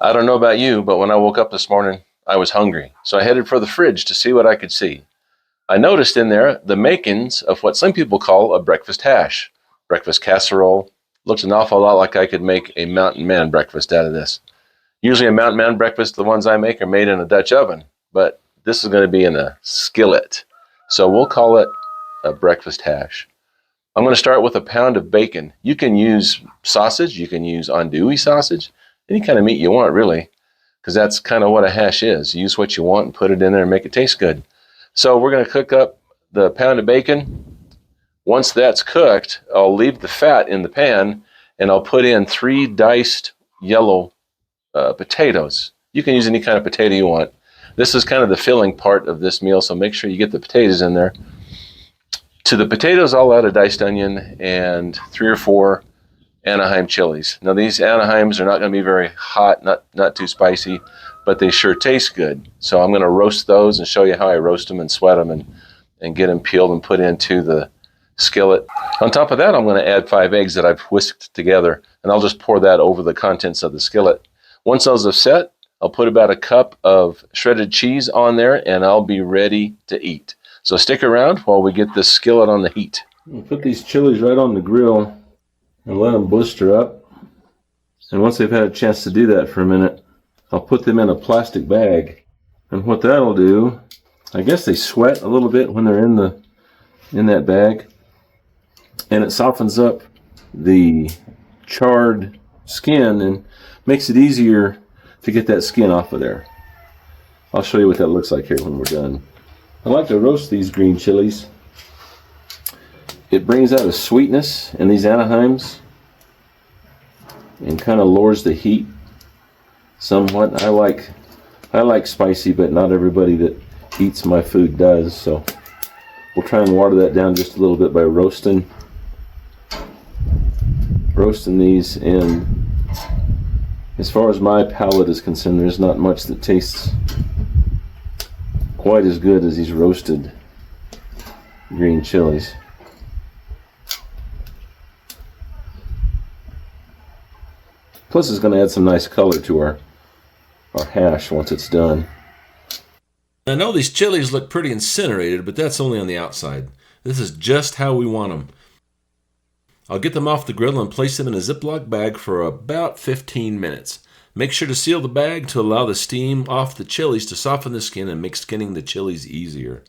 I don't know about you, but when I woke up this morning, I was hungry. So I headed for the fridge to see what I could see. I noticed in there the makings of what some people call a breakfast hash, breakfast casserole. Looks an awful lot like I could make a mountain man breakfast out of this. Usually a mountain man breakfast, the ones I make, are made in a Dutch oven, but this is going to be in a skillet. So we'll call it a breakfast hash. I'm going to start with a pound of bacon. You can use sausage, you can use andouille sausage, any kind of meat you want, really, because that's kind of what a hash is. Use what you want and put it in there and make it taste good. So we're going to cook up the pound of bacon. Once that's cooked, I'll leave the fat in the pan, and I'll put in 3 diced yellow potatoes. You can use any kind of potato you want. This is kind of the filling part of this meal, so make sure you get the potatoes in there. To the potatoes, I'll add a diced onion and 3 or 4 Anaheim chilies. Now these Anaheims are not going to be very hot, not too spicy, but they sure taste good. So I'm going to roast those and show you how I roast them and sweat them and get them peeled and put into the skillet. On top of that, I'm going to add 5 eggs that I've whisked together, and I'll just pour that over the contents of the skillet. Once those have set, I'll put about a cup of shredded cheese on there, and I'll be ready to eat. So stick around while we get this skillet on the heat. We'll put these chilies right on the grill and let them blister up. And once they've had a chance to do that for a minute, I'll put them in a plastic bag. And what that'll do, I guess they sweat a little bit when they're in that bag, and it softens up the charred skin and makes it easier to get that skin off of there. I'll show you what that looks like here when we're done. I like to roast these green chilies. It brings out a sweetness in these Anaheims and kind of lowers the heat somewhat. I like spicy, but not everybody that eats my food does, so we'll try and water that down just a little bit by roasting these. And as far as my palate is concerned, there's not much that tastes quite as good as these roasted green chilies. Plus it's going to add some nice color to our hash once it's done. I know these chilies look pretty incinerated, but that's only on the outside. This is just how we want them. I'll get them off the grill and place them in a Ziploc bag for about 15 minutes. Make sure to seal the bag to allow the steam off the chilies to soften the skin and make skinning the chilies easier.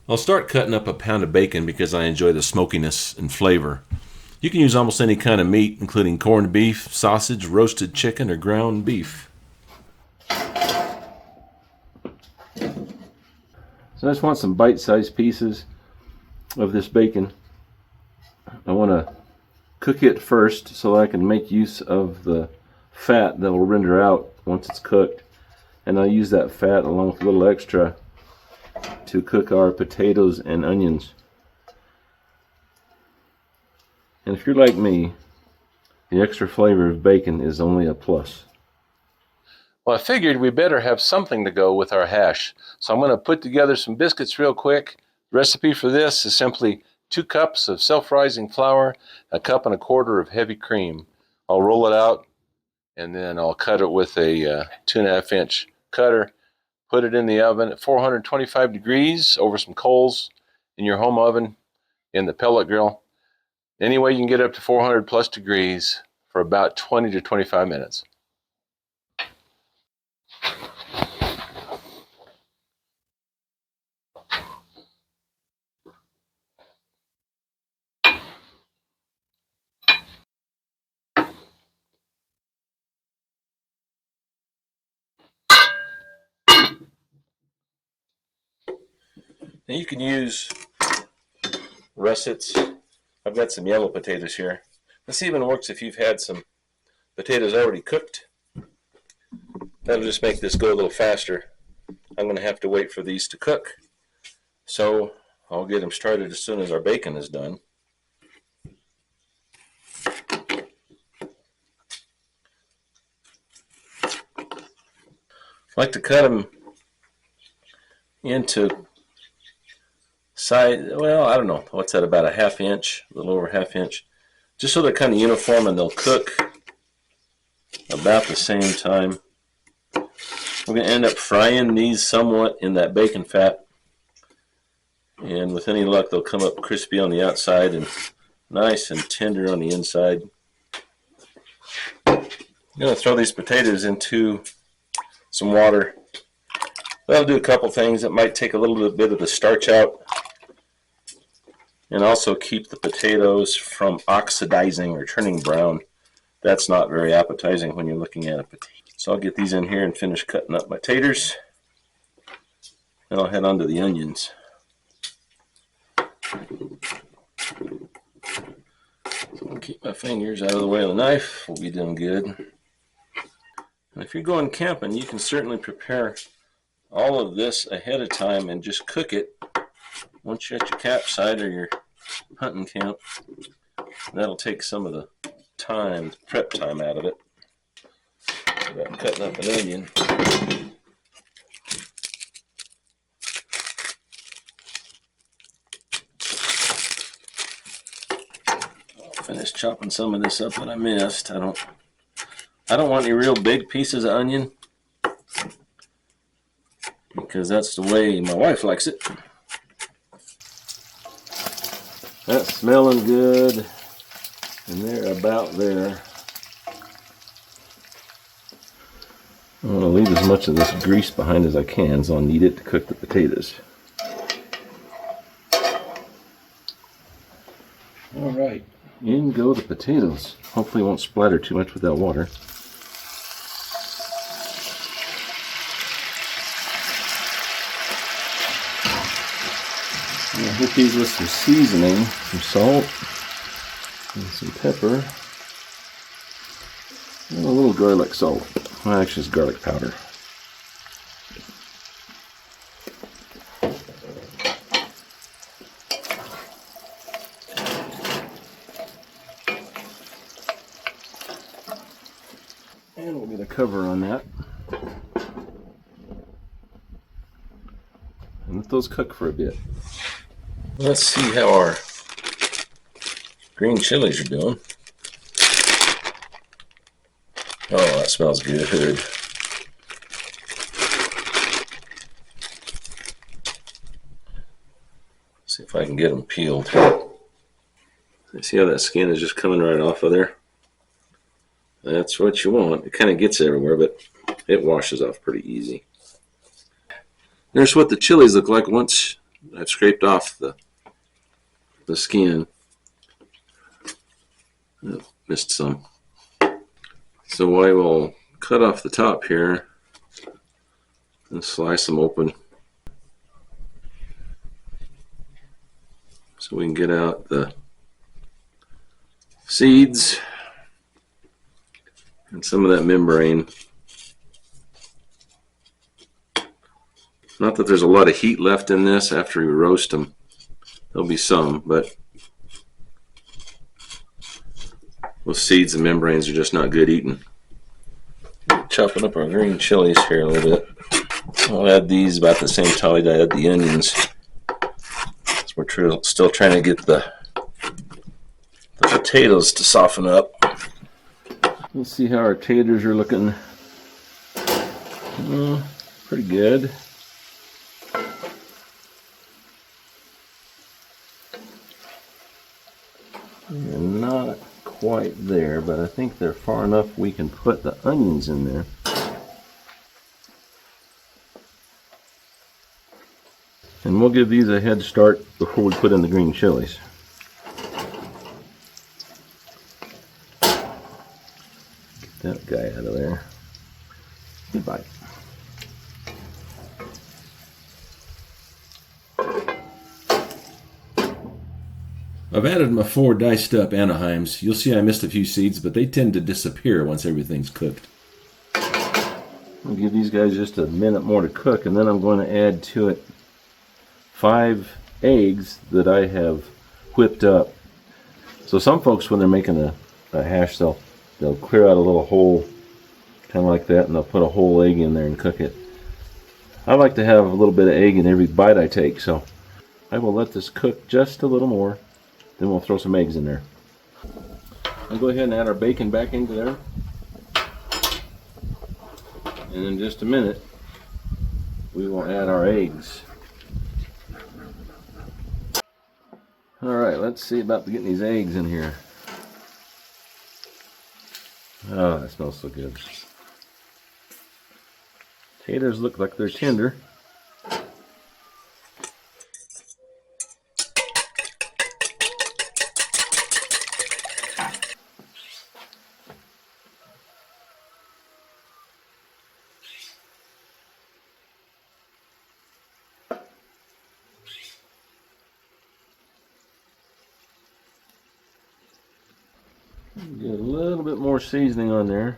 I'll start cutting up a pound of bacon because I enjoy the smokiness and flavor. You can use almost any kind of meat, including corned beef, sausage, roasted chicken, or ground beef. So I just want some bite-sized pieces of this bacon. I want to cook it first so that I can make use of the fat that will render out once it's cooked. And I'll use that fat along with a little extra to cook our potatoes and onions. And if you're like me, the extra flavor of bacon is only a plus. Well, I figured we better have something to go with our hash. So I'm going to put together some biscuits real quick. The recipe for this is simply 2 cups of self-rising flour, 1.25 cups of heavy cream. I'll roll it out, and then I'll cut it with a 2.5-inch cutter. Put it in the oven at 425 degrees over some coals in your home oven, in the pellet grill. Anyway, you can get up to 400 plus degrees for about 20 to 25 minutes. Now you can use russets. I've got some yellow potatoes here. This even works if you've had some potatoes already cooked. That'll just make this go a little faster. I'm going to have to wait for these to cook, so I'll get them started as soon as our bacon is done. I like to cut them into size, well, I don't know, what's that, about a 1/2 inch, a little over 1/2 inch, just so they're kind of uniform and they'll cook about the same time. We're going to end up frying these somewhat in that bacon fat. And with any luck, they'll come up crispy on the outside and nice and tender on the inside. I'm going to throw these potatoes into some water. That'll do a couple things. It might take a little bit of the starch out and also keep the potatoes from oxidizing or turning brown. That's not very appetizing when you're looking at a potato. So I'll get these in here and finish cutting up my taters. Then I'll head on to the onions. So I'll keep my fingers out of the way of the knife. We'll be doing good. And if you're going camping, you can certainly prepare all of this ahead of time and just cook it once you're at your campsite or your hunting camp. That'll take some of the time, prep time out of it. About cutting up an onion. I'll finish chopping some of this up that I missed. I don't want any real big pieces of onion because that's the way my wife likes it. That's smelling good, and they're about there. I want to leave as much of this grease behind as I can, so I'll need it to cook the potatoes. All right, in go the potatoes. Hopefully it won't splatter too much with that water. I'll hit these with some seasoning, some salt, and some pepper, and a little garlic salt. Well, actually, it's garlic powder. And we'll get a cover on that. And let those cook for a bit. Let's see how our green chilies are doing. Oh, that smells good. See if I can get them peeled. See how that skin is just coming right off of there? That's what you want. It kind of gets everywhere, but it washes off pretty easy. There's what the chilies look like once I've scraped off the skin. Oh, missed some. So I will cut off the top here and slice them open so we can get out the seeds and some of that membrane. Not that there's a lot of heat left in this after you roast them. There'll be some, but those seeds and membranes are just not good eating. Chopping up our green chilies here a little bit. I'll add these about the same time I add the onions. So we're still trying to get the potatoes to soften up. Let's see how our taters are looking. Pretty good. They're not quite there, but I think they're far enough we can put the onions in there. And we'll give these a head start before we put in the green chilies. Get that guy out of there. Goodbye. I've added my 4 diced up Anaheims. You'll see I missed a few seeds, but they tend to disappear once everything's cooked. I'll give these guys just a minute more to cook, and then I'm going to add to it 5 eggs that I have whipped up. So some folks, when they're making a hash, they'll clear out a little hole, kind of like that, and they'll put a whole egg in there and cook it. I like to have a little bit of egg in every bite I take, so I will let this cook just a little more. Then we'll throw some eggs in there. I'll go ahead and add our bacon back into there. And in just a minute, we will add our eggs. All right, let's see about getting these eggs in here. Oh, that smells so good. Potatoes look like they're tender. Get a little bit more seasoning on there.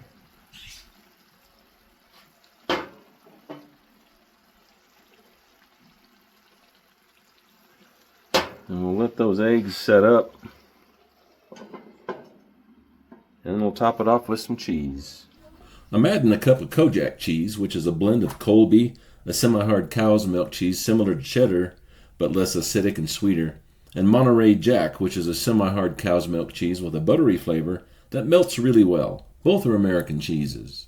And we'll let those eggs set up. And we'll top it off with some cheese. I'm adding a cup of Kojak cheese, which is a blend of Colby, a semi-hard cow's milk cheese similar to cheddar, but less acidic and sweeter, and Monterey Jack, which is a semi-hard cow's milk cheese with a buttery flavor that melts really well. Both are American cheeses.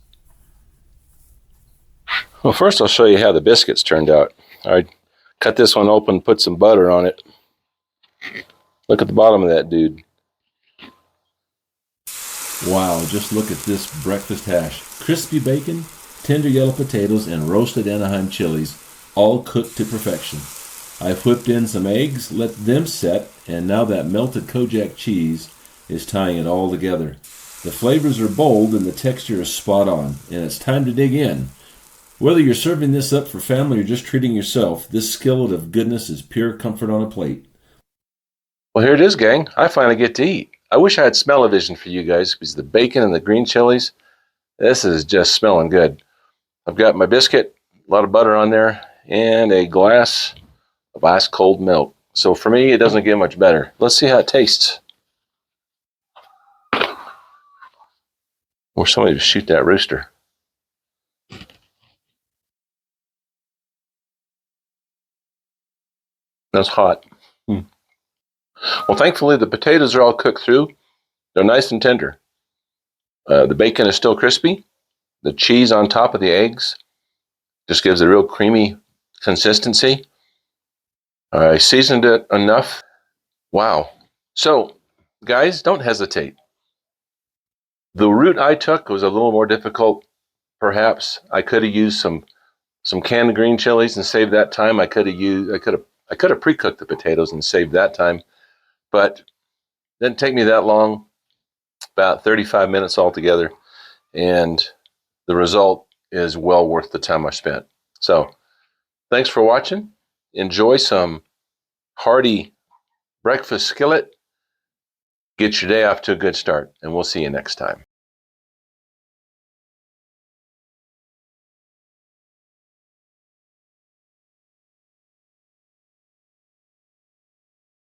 Well, first I'll show you how the biscuits turned out. I cut this one open, put some butter on it. Look at the bottom of that dude. Wow, just look at this breakfast hash. Crispy bacon, tender yellow potatoes, and roasted Anaheim chilies, all cooked to perfection. I've whipped in some eggs, let them set, and now that melted Kojak cheese is tying it all together. The flavors are bold and the texture is spot on, and it's time to dig in. Whether you're serving this up for family or just treating yourself, this skillet of goodness is pure comfort on a plate. Well, here it is, gang. I finally get to eat. I wish I had smell-o-vision for you guys because the bacon and the green chilies, this is just smelling good. I've got my biscuit, a lot of butter on there, and a glass of ice cold milk. So for me, it doesn't get much better. Let's see how it tastes. Or somebody to shoot that rooster. That's hot. Well, thankfully, the potatoes are all cooked through. They're nice and tender. The bacon is still crispy. The cheese on top of the eggs just gives a real creamy consistency. I seasoned it enough. Wow. So, guys, don't hesitate. The route I took was a little more difficult, perhaps. I could have used some canned green chilies and saved that time. I could have pre-cooked the potatoes and saved that time. But it didn't take me that long, about 35 minutes altogether, and the result is well worth the time I spent. So, thanks for watching. Enjoy some hearty breakfast skillet. Get your day off to a good start, and we'll see you next time.